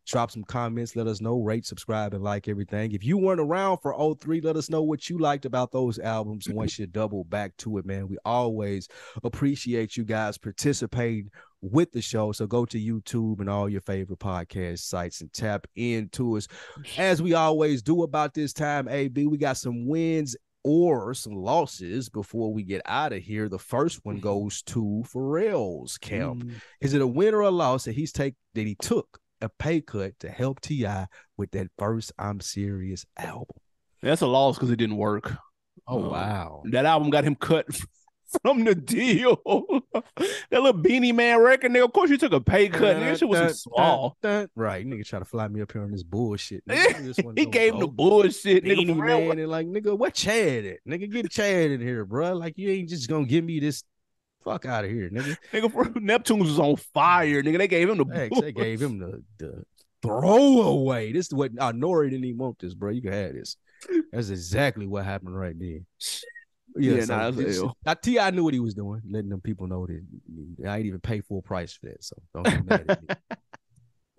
Drop some comments, let us know, rate, subscribe, and like everything. If you weren't around for 03, let us know what you liked about those albums once you double back to it, man. We always appreciate you guys participating with the show. So go to YouTube and all your favorite podcast sites and tap into us. As we always do about this time, AB, we got some wins or some losses before we get out of here. The first one goes to Pharrell's camp. Is it a win or a loss that he took a pay cut to help T.I. with that first I'm Serious album? That's a loss because it didn't work. Oh, wow. That album got him cut from the deal. That little Beanie Man record, nigga. Of course, you took a pay cut. Nigga, shit was small. Right. Nigga try to fly me up here on this bullshit. He gave him the bullshit. Beanie Man and like, nigga, what Chad at? Nigga, get Chad in here, bro. Like, you ain't just gonna give me this. Fuck out of here, nigga. Nigga, Neptunes was on fire, nigga. They gave him They gave him the throwaway. This is what Nori didn't even want this, bro. You can have this. That's exactly what happened right there. T.I. knew what he was doing, letting them people know that I ain't even pay full price for that. So don't get mad at me.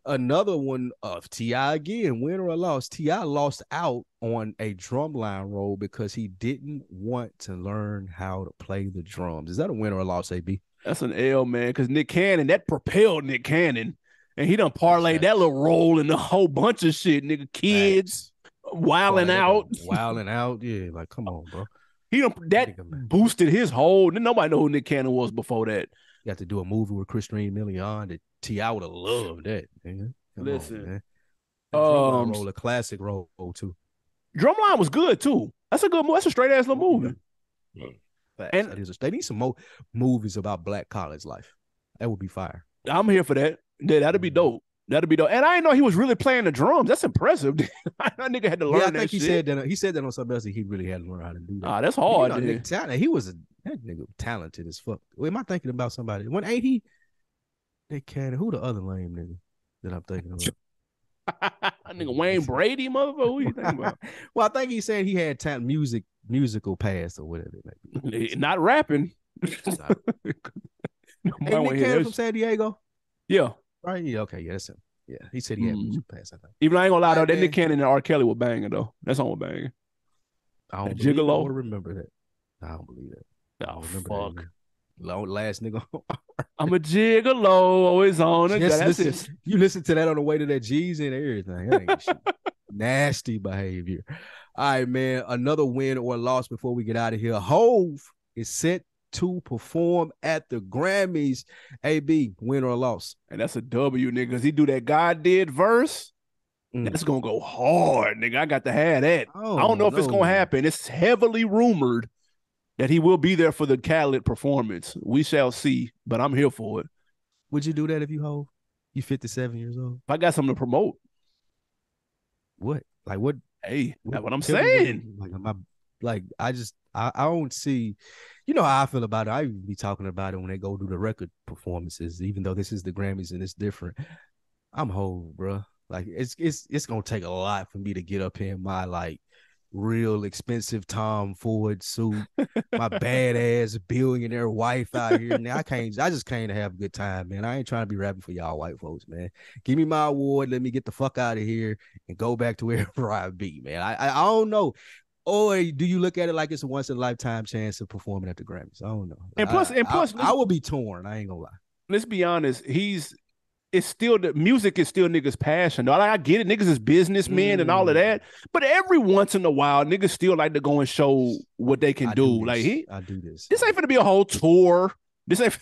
Another one of T.I. again, win or a loss. T.I. lost out on a drumline role because he didn't want to learn how to play the drums. Is that a win or a loss, AB? That's an L, man, because Nick Cannon, that propelled Nick Cannon. And he done parlayed that little role in a whole bunch of shit, nigga. Kids, wilding out. Wilding out, yeah. Like, come on, bro. Boosted his whole. Nobody know who Nick Cannon was before that. You got to do a movie with Christine Milian that T.I. would have loved that. Nigga. Listen. Drumline role, a classic role too. Drumline was good too. That's a good movie. That's a straight ass little movie. Yeah. And they need some more movies about Black college life. That would be fire. I'm here for that. Yeah, that'd be dope. That'd be dope. And I didn't know he was really playing the drums. That's impressive. That nigga had to learn that shit. He said that on something else. He really had to learn how to do that. That's hard. Nick Talent. That nigga talented as fuck. Wait, am I thinking about somebody? When ain't he? Nick Cannon. Who the other lame nigga that I'm thinking about? Nigga Wayne Brady, motherfucker. Who you thinking about? Well, I think he said he had musical past or whatever it might be. Not rapping. Hey, Nick Cannon from San Diego. Yeah. Right. Yeah. Okay. Yeah, that's him. Yeah, he said he had music past. I think. Even I ain't gonna lie though, that Nick Cannon and R. Kelly were banging though. That's all banging. I don't Gigolo. Remember that. I don't believe that. Oh fuck. Last nigga. I'm a gigolo, always on it. You listen to that on the way to that G's and everything. That ain't shit. Nasty behavior. All right, man. Another win or loss before we get out of here. Hove is set to perform at the Grammys. AB, win or loss? And that's a W, nigga. Because he do that God did verse. That's gonna go hard, nigga. I got to have that. I don't know if it's gonna happen. It's heavily rumored that he will be there for the Khaled performance. We shall see, but I'm here for it. Would you do that if you Hove? You 57 years old. If I got something to promote. What? Like what Hey, that's what I'm Tell me what, saying. I don't see, you know how I feel about it. I even be talking about it when they go do the record performances, even though this is the Grammys and it's different. I'm whole, bro. Like it's gonna take a lot for me to get up here in my like real expensive Tom Ford suit, my badass billionaire wife out here. Now I just came to have a good time, man. I ain't trying to be rapping for y'all white folks, man. Give me my award, let me get the fuck out of here and go back to wherever I be, man. I don't know. Or do you look at it like it's a once in a lifetime chance of performing at the Grammys? I don't know. And plus, I will be torn. I ain't gonna lie. Let's be honest. It's still the music is still niggas' passion. Like, I get it, niggas is businessmen and all of that. But every once in a while, niggas still like to go and show what they can do. Like I do this. This ain't gonna be a whole tour. This ain't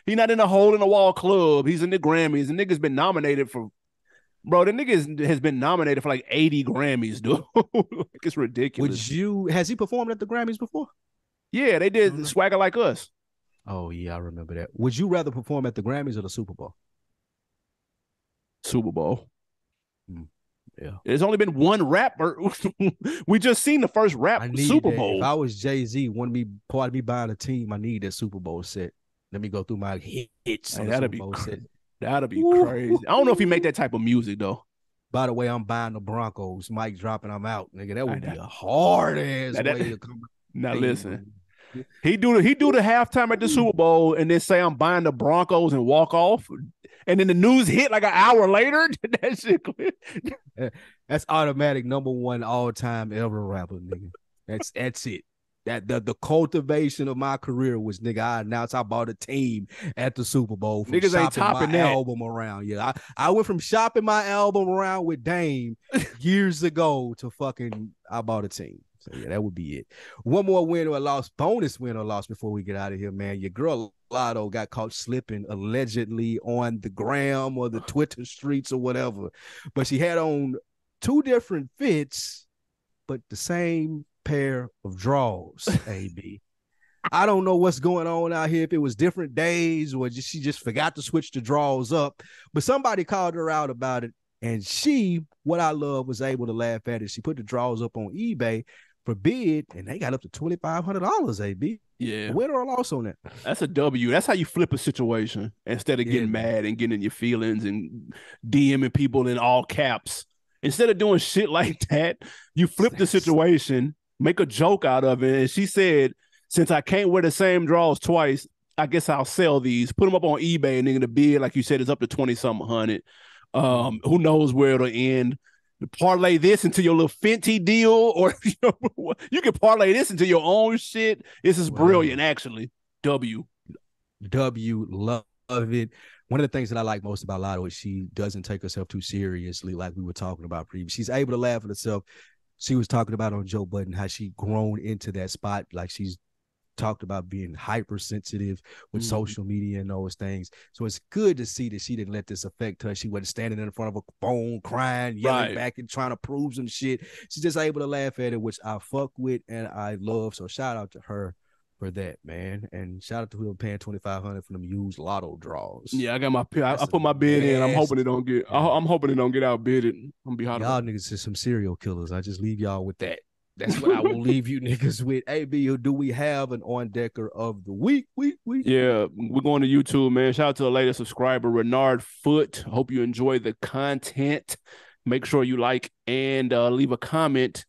he not in a hole in the wall club. He's in the Grammys. The nigga's been nominated for. Bro, the nigga has been nominated for like 80 Grammys, dude. Like, it's ridiculous. Has he performed at the Grammys before? Yeah, they did Swagger Like Us. Oh, yeah, I remember that. Would you rather perform at the Grammys or the Super Bowl? Super Bowl. Yeah. There's only been one rapper. We just seen the first Super Bowl. If I was Jay-Z, part of me buying a team, I need that Super Bowl set. Let me go through my hits. Hey, that'd be crazy. I don't know if he make that type of music though. By the way, I'm buying the Broncos. Mike dropping them out, nigga. That would be a hard ass way to come. Now listen, he do the halftime at the Super Bowl and then say I'm buying the Broncos and walk off, and then the news hit like an hour later. That shit. That's automatic #1 all time ever rapper, nigga. That's it. That the cultivation of my career was, nigga, I announced I bought a team at the Super Bowl. From niggas ain't topping my that album around. Yeah, I went from shopping my album around with Dame years ago to fucking I bought a team. So yeah, that would be it. One more win or a loss, bonus win or loss before we get out of here, man. Your girl Lotto got caught slipping allegedly on the gram or the Twitter streets or whatever, but she had on 2 different fits, but the same pair of drawers, AB. I don't know what's going on out here, if it was different days or she just forgot to switch the drawers up, but somebody called her out about it, and she, what I love, was able to laugh at it. She put the drawers up on eBay for bid, and they got up to $2,500, AB. Yeah. A win or a loss on that? That's a W. That's how you flip a situation instead of getting mad and getting in your feelings and DMing people in all caps. Instead of doing shit like that, you flip the situation, make a joke out of it. And she said, since I can't wear the same drawers twice, I guess I'll sell these, put them up on eBay, and then the bid, like you said, is up to 20-something hundred. Who knows where it'll end. Parlay this into your little Fenty deal, or you can parlay this into your own shit. This is brilliant, actually. W, love it. One of the things that I like most about Lotto is she doesn't take herself too seriously, like we were talking about previously. She's able to laugh at herself. She was talking about on Joe Budden how she grown into that spot, like she's talked about being hypersensitive with social media and those things. So it's good to see that she didn't let this affect her. She wasn't standing in front of a phone crying, yelling back and trying to prove some shit. She's just able to laugh at it, which I fuck with and I love. So shout out to her for that, man. And shout out to whoever paying $2,500 for them used Lotto draws. Yeah, I got my I put my bid in. I'm hoping it don't get I'm hoping it don't get outbidded. I'm gonna be hot. Y'all niggas is some serial killers. I just leave y'all with that. That's what I will leave you niggas with. AB, do we have an on-decker of the week? Yeah, we're going to YouTube, man. Shout out to the latest subscriber, Renard Foot. Hope you enjoy the content. Make sure you like and leave a comment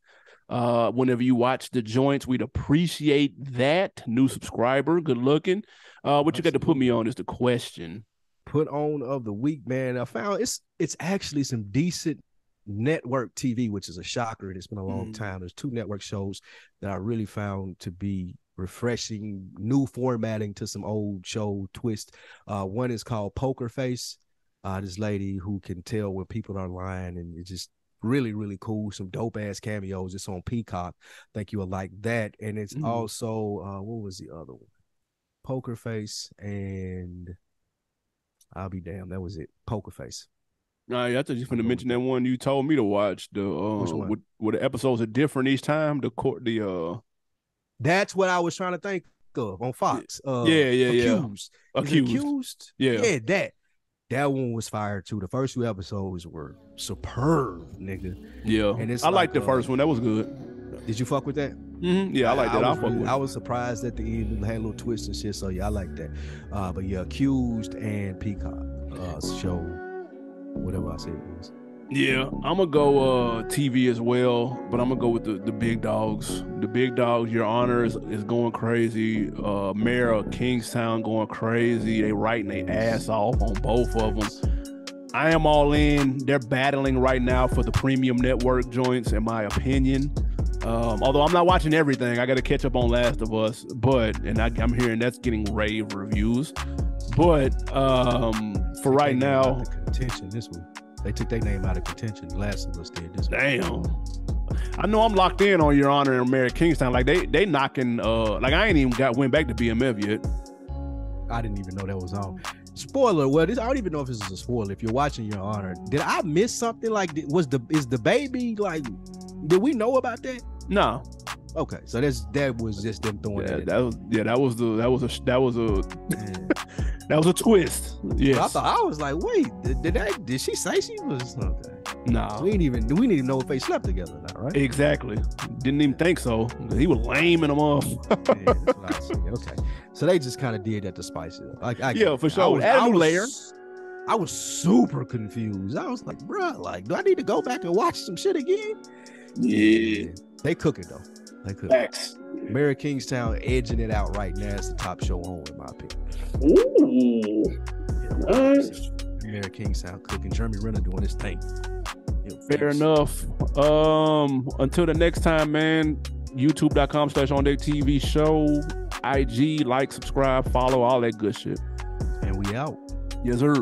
whenever you watch the joints. We'd appreciate that. New subscriber, good looking. What you got to put me on is the question. Put on of the week, man. I found it's actually some decent network TV, which is a shocker. It's been a long time. There's 2 network shows that I really found to be refreshing, new formatting to some old show twist. One is called Poker Face. This lady who can tell when people are lying, and it's just really, really cool. Some dope ass cameos. It's on Peacock. Think you will like that. And it's also what was the other one? Poker Face and I'll be damned. That was it. Poker Face. Nah, I thought you were going to mention that one you told me to watch. The where the episodes are different each time. That's what I was trying to think of on Fox. Accused. Yeah, that. That one was fire too. The first 2 episodes were superb, nigga. Yeah, and it's I liked the first one. That was good. Did you fuck with that? Yeah, I like that. I was surprised at the end. It had a little twist and shit. So yeah, I like that. But yeah, Accused and Peacock show, whatever I said it was. Yeah, I'm gonna go TV as well, but I'm gonna go with the big dogs. The big dogs. Your Honor is going crazy. Mayor of Kingstown going crazy. They writing their ass off on both of them. I am all in. They're battling right now for the premium network joints, in my opinion. Although I'm not watching everything, I got to catch up on Last of Us. I'm hearing that's getting rave reviews. But for right now, contention this week. They took their name out of contention. Last of Us did this week. Damn. I know I'm locked in on Your Honor and Mary Kingstown. Like they knocking. Like I ain't even went back to BMF yet. I didn't even know that was on. Spoiler. Well, I don't even know if this is a spoiler. If you're watching Your Honor, did I miss something? Like, is the baby like? Did we know about that? No. Okay, so that was just them throwing that. That was a twist. Yes. I was like, wait, did she say she was something? No. We didn't even know if they slept together now, right? Exactly. Didn't even think so. He was lame in them off. Yeah, that's what I said. Okay. So they just kind of did that to spice it up. Yeah, for sure. Add a new layer. I was super confused. I was like, bro, like, do I need to go back and watch some shit again? Yeah. They cooking though. They cooking. Facts. Mary Kingstown edging it out right now as the top show on, in my opinion. Ooh. Yeah, nice. Mary Kingstown cooking. Jeremy Renner doing his thing. Fair enough. Until the next time, man. YouTube.com/OnDeckTV show. IG, like, subscribe, follow, all that good shit. And we out. Yes, sir.